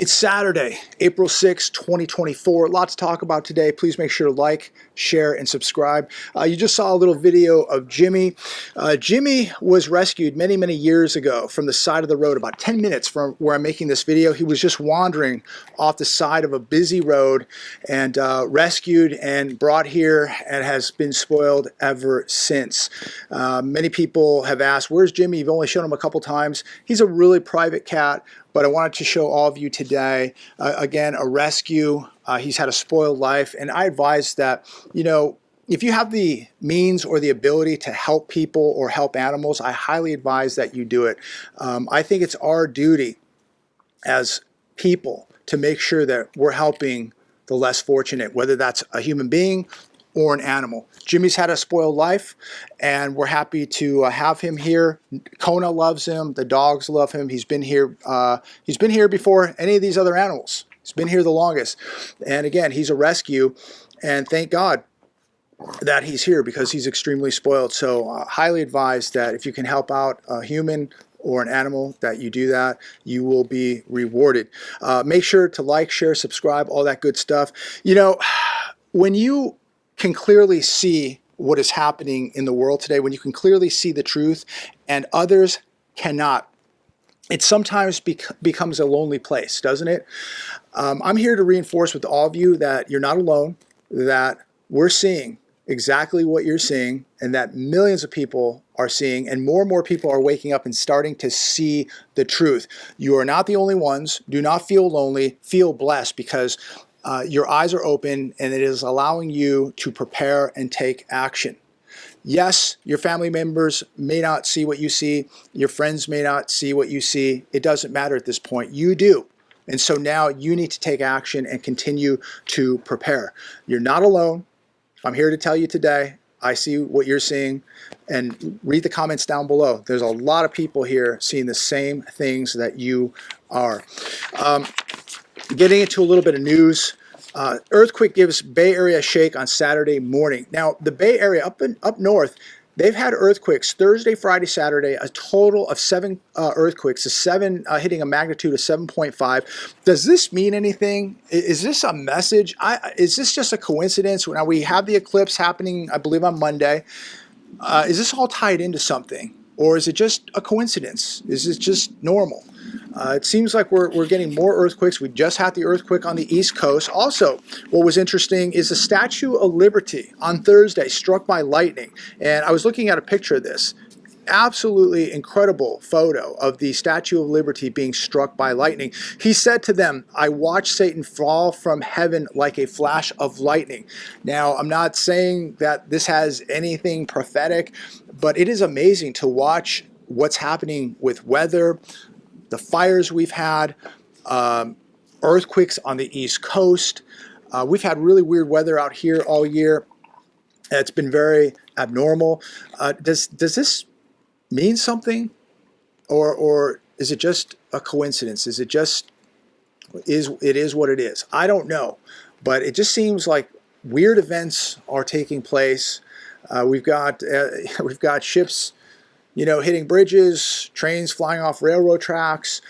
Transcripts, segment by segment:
It's Saturday, April 6, 2024. Lots to talk about today. Please make sure to like, share, and subscribe. You just saw a little video of Jimmy. Jimmy was rescued many, many years ago from the side of the road, about 10 minutes from where I'm making this video. He was just wandering off the side of a busy road and rescued and brought here and has been spoiled ever since. Many people have asked, where's Jimmy? You've only shown him a couple times. He's a really private cat, but I wanted to show all of you today, again, a rescue. He's had a spoiled life, and I advise that, you know, if you have the means or the ability to help people or help animals, I highly advise that you do it. I think it's our duty as people to make sure that we're helping the less fortunate, whether that's a human being or an animal. Jimmy's had a spoiled life, and we're happy to have him here. Kona loves him. The dogs love him. He's been here. He's been here before any of these other animals. He's been here the longest. And again, he's a rescue, and thank God that he's here because he's extremely spoiled. So highly advised that if you can help out a human or an animal, that you do that, you will be rewarded. Make sure to like, share, subscribe, all that good stuff. You know, when you can clearly see what is happening in the world today, when you can clearly see the truth and others cannot, it sometimes becomes a lonely place, doesn't it? I'm here to reinforce with all of you that you're not alone, that we're seeing exactly what you're seeing, and that millions of people are seeing, and more people are waking up and starting to see the truth. You are not the only ones. Do not feel lonely. Feel blessed, because your eyes are open and it is allowing you to prepare and take action. Yes, your family members may not see what you see. Your friends may not see what you see. It doesn't matter at this point. You do. And so now you need to take action and continue to prepare. You're not alone. I'm here to tell you today, I see what you're seeing, and read the comments down below. There's a lot of people here seeing the same things that you are. Getting into a little bit of news. Earthquake gives Bay Area a shake on Saturday morning. Now, the Bay Area up north, they've had earthquakes Thursday, Friday, Saturday, a total of 7 earthquakes, hitting a magnitude of 7.5. Does this mean anything? Is this a message? Is this just a coincidence? Now, we have the eclipse happening, I believe, on Monday. Is this all tied into something? Or is it just a coincidence? Is it just normal? It seems like we're getting more earthquakes. We just had the earthquake on the East Coast. Also, what was interesting is the Statue of Liberty on Thursday struck by lightning. And I was looking at a picture of this. Absolutely incredible photo of the Statue of Liberty being struck by lightning. He said to them, "I watched Satan fall from heaven like a flash of lightning." Now, I'm not saying that this has anything prophetic, but it is amazing to watch what's happening with weather, the fires we've had, earthquakes on the East Coast. We've had really weird weather out here all year. It's been very abnormal. Does this mean something, or is it just a coincidence? Is it just it is what it is? I don't know, but it just seems like weird events are taking place. We've got ships, you know, hitting bridges, trains flying off railroad tracks,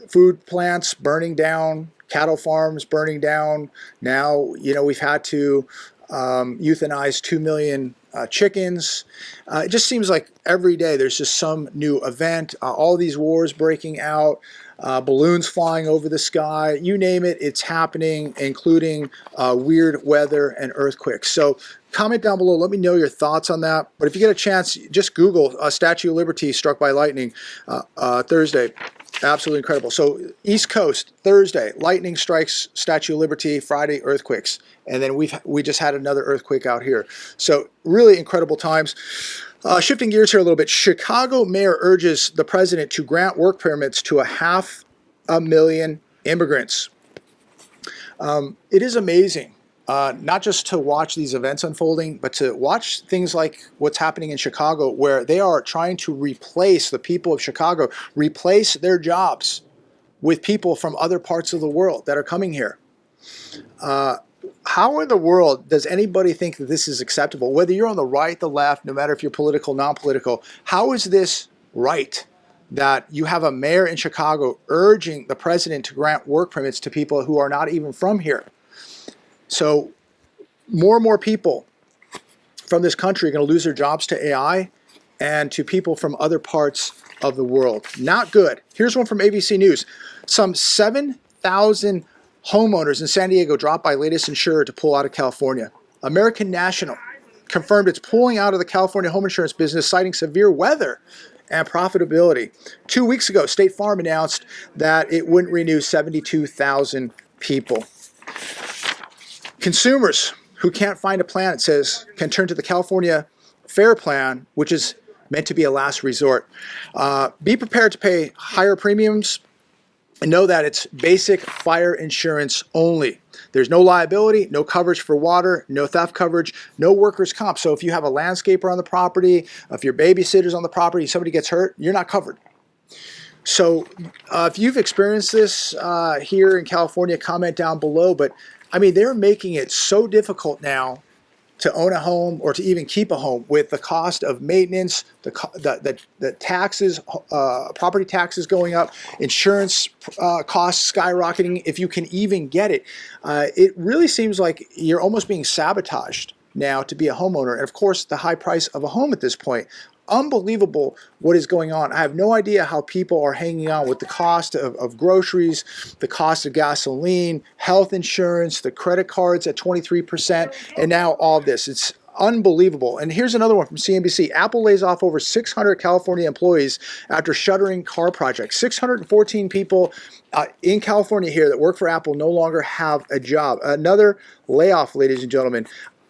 food plants burning down, cattle farms burning down. Now, you know, we've had to euthanize 2 million chickens. It just seems like every day there's just some new event. All these wars breaking out, balloons flying over the sky, you name it, it's happening, including weird weather and earthquakes. So comment down below, let me know your thoughts on that. But if you get a chance, just Google Statue of Liberty struck by lightning Thursday. Absolutely incredible. So East Coast, Thursday, lightning strikes Statue of Liberty. Friday, earthquakes. And then we just had another earthquake out here. So really incredible times. Shifting gears here a little bit, Chicago mayor urges the president to grant work permits to 500,000 immigrants. It is amazing, not just to watch these events unfolding, but to watch things like what's happening in Chicago, where they are trying to replace the people of Chicago, replace their jobs with people from other parts of the world that are coming here. How in the world does anybody think that this is acceptable? Whether you're on the right, the left, no matter if you're political, non-political, how is this right? that you have a mayor in Chicago urging the president to grant work permits to people who are not even from here. So more and more people from this country are going to lose their jobs to AI and to people from other parts of the world. Not good. Here's one from ABC News. Some 7,000 homeowners in San Diego dropped by latest insurer to pull out of California. American National confirmed it's pulling out of the California home insurance business, citing severe weather and profitability. 2 weeks ago, State Farm announced that it wouldn't renew 72,000 people. Consumers who can't find a plan, it says, can turn to the California Fair Plan, which is meant to be a last resort. Be prepared to pay higher premiums and know that it's basic fire insurance only. There's no liability, no coverage for water, no theft coverage, no workers' comp. So if you have a landscaper on the property, if your babysitter's on the property, somebody gets hurt, you're not covered. So if you've experienced this here in California, comment down below. But I mean, they're making it so difficult now to own a home or to even keep a home, with the cost of maintenance, the taxes, property taxes going up, insurance costs skyrocketing, if you can even get it. It really seems like you're almost being sabotaged now to be a homeowner. And of course, the high price of a home at this point. Unbelievable what is going on. I have no idea how people are hanging on with the cost of groceries, the cost of gasoline, health insurance, the credit cards at 23%, and now all of this. It's unbelievable. And here's another one from CNBC. Apple lays off over 600 California employees after shuttering car projects. 614 people in California here that work for Apple no longer have a job. Another layoff, ladies and gentlemen.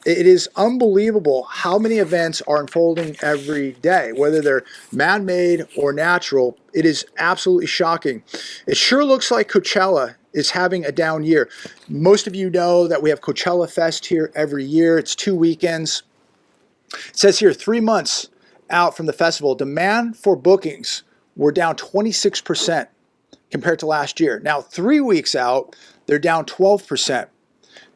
It is unbelievable how many events are unfolding every day, whether they're man-made or natural. It is absolutely shocking. It sure looks like Coachella is having a down year. Most of you know that we have Coachella Fest here every year. It's 2 weekends. It says here 3 months out from the festival, demand for bookings were down 26% compared to last year. Now, 3 weeks out, they're down 12%.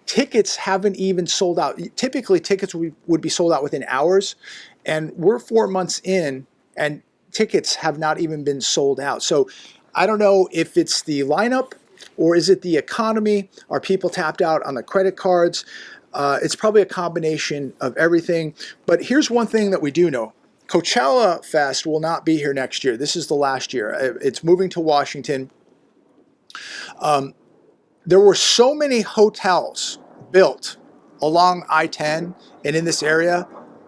Tickets haven't even sold out. Typically, tickets would be sold out within hours, and we're 4 months in, and tickets have not even been sold out. So I don't know if it's the lineup or is it the economy? Are people tapped out on the credit cards? It's probably a combination of everything. But here's one thing that we do know. Coachella Fest will not be here next year. This is the last year. It's moving to Washington. There were so many hotels built along I-10 and in this area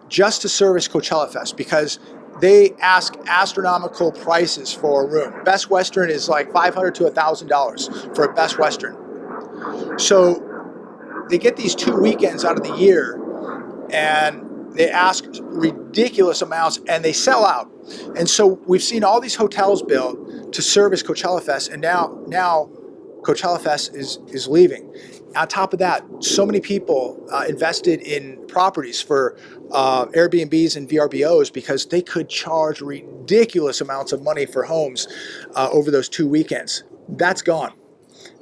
just to service Coachella Fest because they ask astronomical prices for a room. Best Western is like $500 to $1,000 for a Best Western. So they get these 2 weekends out of the year and they ask ridiculous amounts and they sell out. And so we've seen all these hotels built to service Coachella Fest, and now Coachella Fest is leaving. On top of that, so many people invested in properties for Airbnbs and VRBOs because they could charge ridiculous amounts of money for homes over those 2 weekends. That's gone.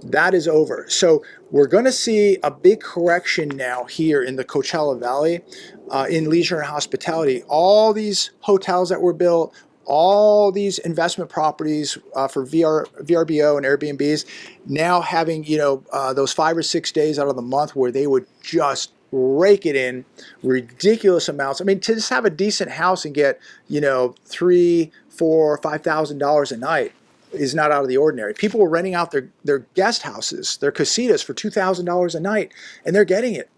That is over. So we're going to see a big correction now here in the Coachella Valley in leisure and hospitality. All these hotels that were built, all these investment properties for VRBO and Airbnbs now having, those 5 or 6 days out of the month where they would just rake it in ridiculous amounts. I mean, to just have a decent house and get, $3,000, $4,000, $5,000 a night is not out of the ordinary. People were renting out their guest houses, their casitas for $2,000 a night, and they're getting it.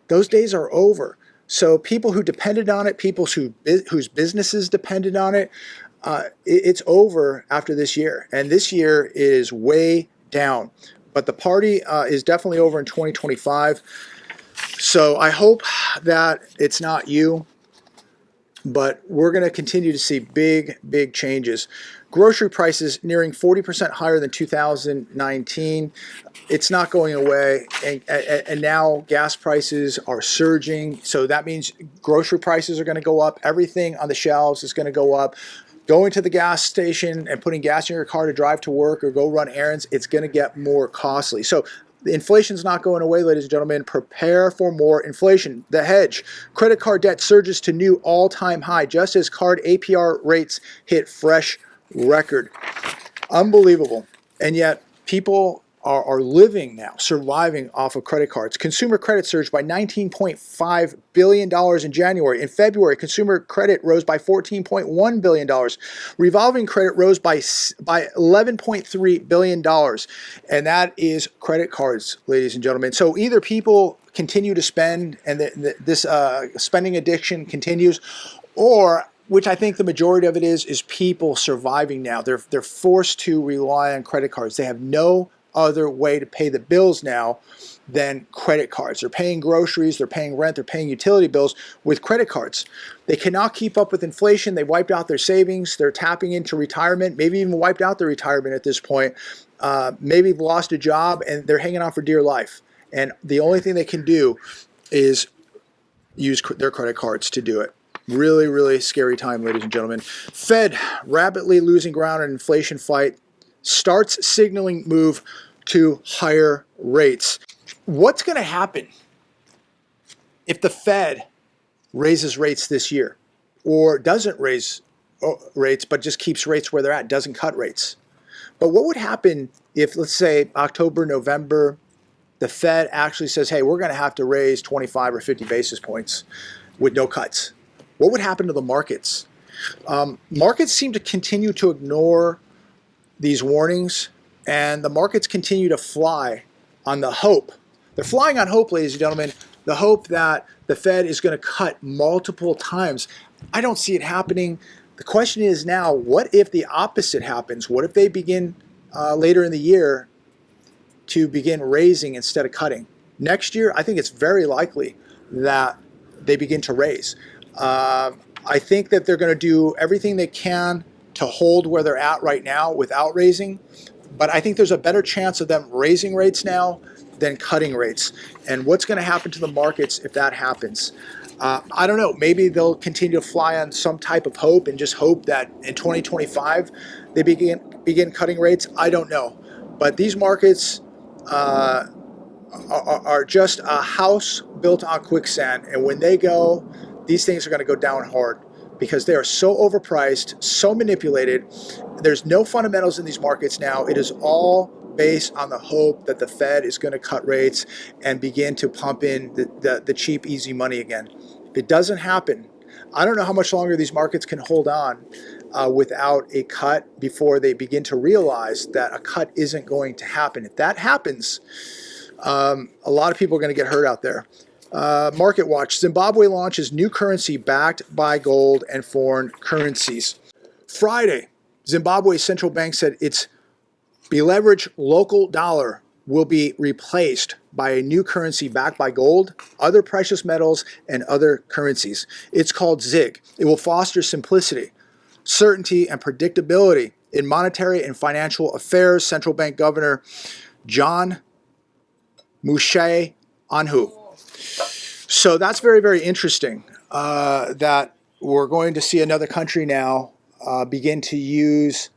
Those days are over. So people who depended on it, people whose businesses depended on it, it's over after this year. And this year is way down. But the party is definitely over in 2025. So I hope that it's not you. But we're going to continue to see big, big changes. Grocery prices nearing 40% higher than 2019. It's not going away. And now gas prices are surging. So that means grocery prices are going to go up. Everything on the shelves is going to go up. Going to the gas station and putting gas in your car to drive to work or go run errands, it's going to get more costly. So the inflation's not going away, ladies and gentlemen. Prepare for more inflation. The hedge. Credit card debt surges to new all-time high just as card APR rates hit fresh record. Unbelievable. And yet people are living now, surviving off of credit cards. Consumer credit surged by $19.5 billion in January. In February, consumer credit rose by $14.1 billion. Revolving credit rose by $11.3 billion. And that is credit cards, ladies and gentlemen. So either people continue to spend and this spending addiction continues, or which I think the majority of it is people surviving now. They're forced to rely on credit cards. They have no other way to pay the bills now than credit cards. They're paying groceries, they're paying rent, they're paying utility bills with credit cards. They cannot keep up with inflation. They wiped out their savings. They're tapping into retirement, maybe even wiped out their retirement at this point. Maybe lost a job and they're hanging on for dear life. And the only thing they can do is use their credit cards to do it. Really, really scary time, ladies and gentlemen. Fed rapidly losing ground in inflation fight, starts signaling move to higher rates. What's going to happen if the Fed raises rates this year, or doesn't raise rates but just keeps rates where they're at, doesn't cut rates? But what would happen if, let's say, October, November, the Fed actually says, hey, we're going to have to raise 25 or 50 basis points with no cuts? What would happen to the markets? Markets seem to continue to ignore these warnings, and the markets continue to fly on the hope. They're flying on hope, ladies and gentlemen, the hope that the Fed is going to cut multiple times. I don't see it happening. The question is now, what if the opposite happens? What if they begin later in the year to begin raising instead of cutting? Next year, I think it's very likely that they begin to raise. I think that they're going to do everything they can to hold where they're at right now without raising. But I think there's a better chance of them raising rates now than cutting rates. And what's going to happen to the markets if that happens? I don't know. Maybe they'll continue to fly on some type of hope and just hope that in 2025 they begin cutting rates. I don't know. But these markets are just a house built on quicksand. And when they go, these things are going to go down hard because they are so overpriced, so manipulated. There's no fundamentals in these markets now. It is all based on the hope that the Fed is going to cut rates and begin to pump in the cheap, easy money again. If it doesn't happen, I don't know how much longer these markets can hold on without a cut before they begin to realize that a cut isn't going to happen. If that happens, a lot of people are going to get hurt out there. Market Watch, Zimbabwe launches new currency backed by gold and foreign currencies. Friday, Zimbabwe's central bank said its beleveraged local dollar will be replaced by a new currency backed by gold, other precious metals, and other currencies. It's called ZiG. It will foster simplicity, certainty, and predictability in monetary and financial affairs, Central Bank Governor John Moushé Anhu. So that's very, very interesting that we're going to see another country now begin to use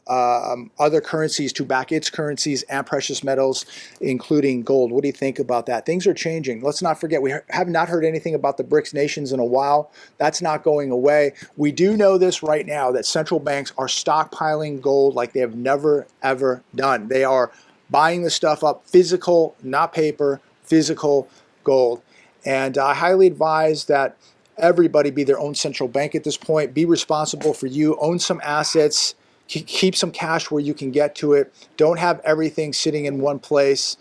other currencies to back its currencies and precious metals, including gold. What do you think about that? Things are changing. Let's not forget, we have not heard anything about the BRICS nations in a while. That's not going away. We do know this right now, that central banks are stockpiling gold like they have never, ever done. They are buying the stuff up, physical, not paper, physical gold. And I highly advise that everybody be their own central bank at this point. Be responsible for you. Own some assets. Keep some cash where you can get to it. Don't have everything sitting in one place.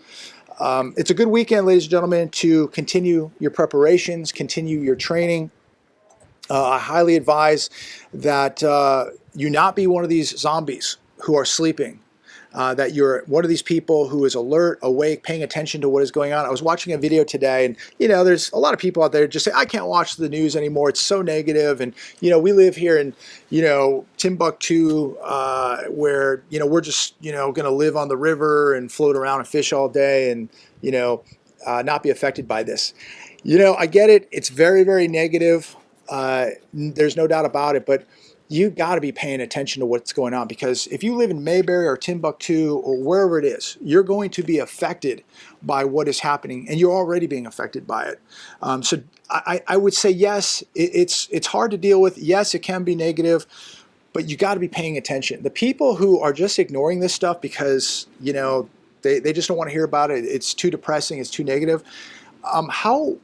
It's a good weekend, ladies and gentlemen, to continue your preparations, continue your training. I highly advise that you not be one of these zombies who are sleeping. That you're one of these people who is alert, awake, paying attention to what is going on. I was watching a video today, and there's a lot of people out there just say, I can't watch the news anymore. It's so negative. And we live here in Timbuktu, where we're just going to live on the river and float around and fish all day, and not be affected by this. I get it. It's very, very negative. There's no doubt about it, but you got to be paying attention to what's going on, because if you live in Mayberry or Timbuktu or wherever it is, you're going to be affected by what is happening, and you're already being affected by it. So I would say, yes, it's hard to deal with. Yes, it can be negative, but you got to be paying attention. The people who are just ignoring this stuff because, you know, they just don't want to hear about it, it's too depressing, it's too negative. How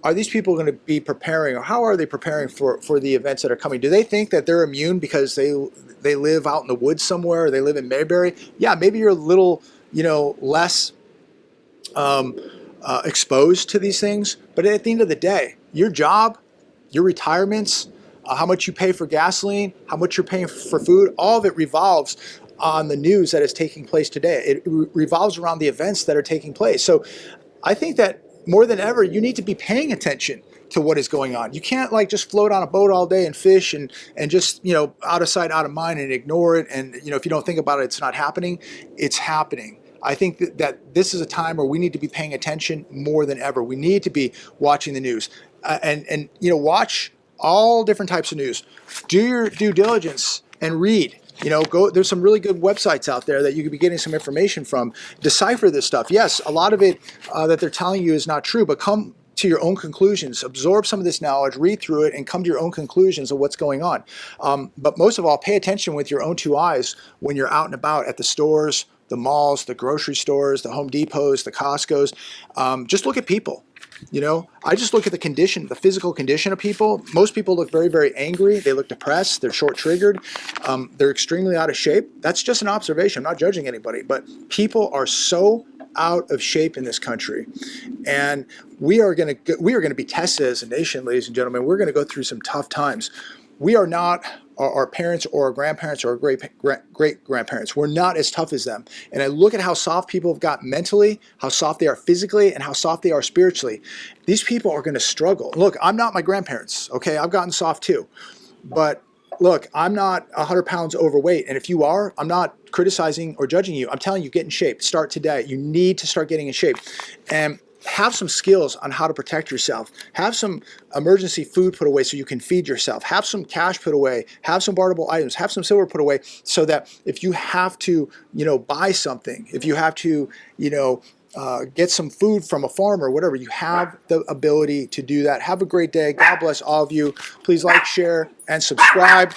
are these people going to be preparing, or how are they preparing for the events that are coming? Do they think that they're immune because they live out in the woods somewhere, or they live in Mayberry? Yeah, maybe you're a little, you know, less exposed to these things, but at the end of the day, your job, your retirements, how much you pay for gasoline, how much you're paying for food, all of it revolves on the news that is taking place today. It revolves around the events that are taking place. So I think that more than ever, you need to be paying attention to what is going on. You can't like just float on a boat all day and fish and just, you know, out of sight, out of mind, and ignore it. And, you know, if you don't think about it, it's not happening. It's happening. I think that this is a time where we need to be paying attention more than ever. We need to be watching the news and you know, watch all different types of news. Do your due diligence and read. You know, there's some really good websites out there that you could be getting some information from. Decipher this stuff. Yes, a lot of it that they're telling you is not true, but come to your own conclusions. Absorb some of this knowledge, read through it, and come to your own conclusions of what's going on. But most of all, pay attention with your own two eyes when you're out and about at the stores, the malls, the grocery stores, the Home Depots, the Costco's. Just look at people. You know, I just look at the condition, the physical condition of people. Most people look very, very angry. They look depressed. They're short-triggered. They're extremely out of shape. That's just an observation. I'm not judging anybody, but people are so out of shape in this country, and we are going to be tested as a nation, ladies and gentlemen. We're going to go through some tough times. We are not our parents or our grandparents or our great grandparents. We're not as tough as them. And I look at how soft people have got mentally, how soft they are physically, and how soft they are spiritually. These people are going to struggle. Look, I'm not my grandparents, okay? I've gotten soft too. But look, I'm not 100 pounds overweight. And if you are, I'm not criticizing or judging you. I'm telling you, get in shape. Start today. You need to start getting in shape. And have some skills on how to protect yourself. Have some emergency food put away so you can feed yourself. Have some cash put away. Have some barterable items. Have some silver put away so that if you have to, you know, buy something, if you have to, you know, get some food from a farmer or whatever, you have the ability to do that. Have a great day. God bless all of you. Please like, share, and subscribe.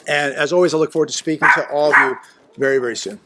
And as always, I look forward to speaking to all of you very, very soon.